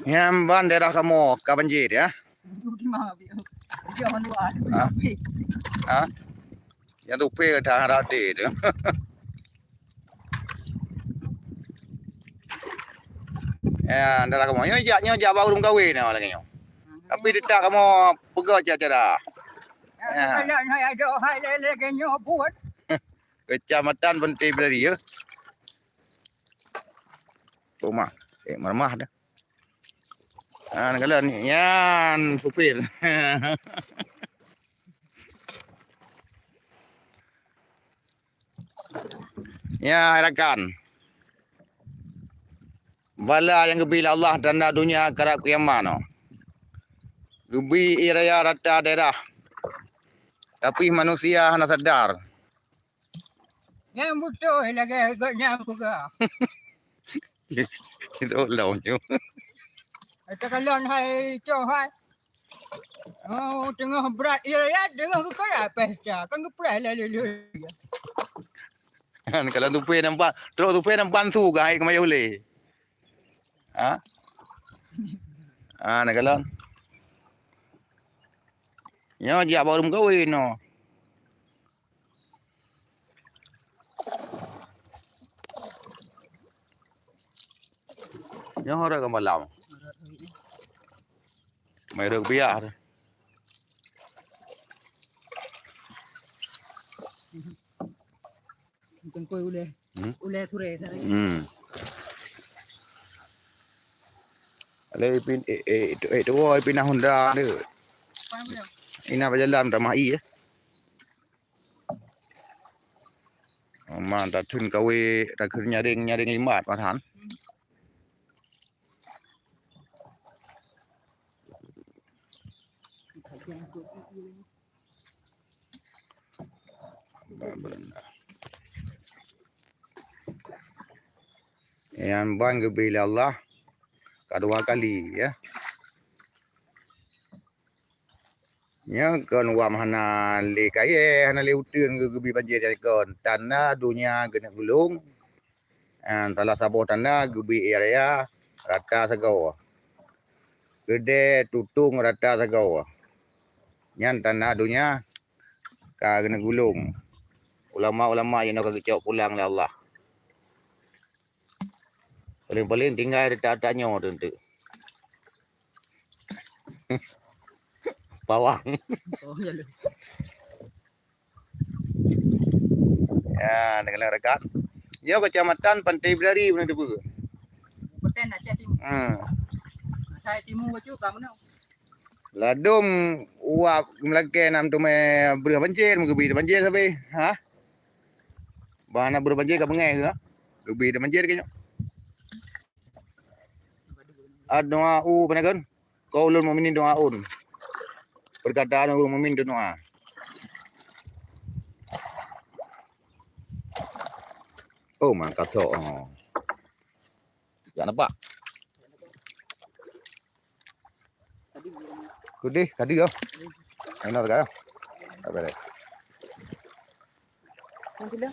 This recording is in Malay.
Yang ban daerah kamu ke banjir ya? Di mana dia? Dia orang luar. Ah, yang tu pe ke tanah rade tu. Ya, daerah kamu. Nyo baru kahwin ni lagi nyo. Tapi detak kamu pegah cara. Ya, kalau saya ada hal lagi nyobot. Kecamatan Bentai Beleri ya. Rumah. Marmah dah. Kalau ni yan supir. Ya, rakan. Bala yang gebila Allah tanda dunia kerap kiamat no. Gebi iraya rata daerah. Tapi manusia hana sadar. Yang butuh lagi agaknya juga. Itu lawannya. Itu kalau hai cohai. Oh, tengah berat ya, tengah kekala pesta. Kan keperai lalu. Kalau tupai nampak, terus tupai nampak bantu ke air kemaya boleh. Ha? Nak kalau. Ya, dia baru kahwin no. Ya, orang ke malam. Mai được biar. Macam kau ule ture sana. Ale itu pindah Honda tu. Ina berjalan ramah i ya. Man tak thun kawe tak khur nyaring limat matahan. Yang bang gebila Allah kedua kali ya. Nya kon wa hana le kaye hana le utun gebi banjir jadi kon tanah dunia gena gulung. Antara sabo tanah gebi area rata segau. Gede tutung rata segau. Nyan tanah dunia ka gena gulung. Ulama-ulama yang nak kecok pulang lah Allah. Paling-paling tinggal dekat-dekatnya tu. Bawang. Oh, ya lu. Ya, dengan rekan. Ya, kecamatan Pantai Beleri mana tu? Betul nak cakap timu. Saya timu baju kamu nak. Ladum uap melake nam tu me berbanjir, menggebi banjir sampai. Ha? Bana berbanjir ke pengai ke? Gebi banjir ke? Doa penakan. Kau ulun mukminin doaun. Perkataan ulun mukmin doa. Oh, mangkat tu. Jangan nampak. Kudih, kadi kau. Enak tak? Apa dah? Nanti dah.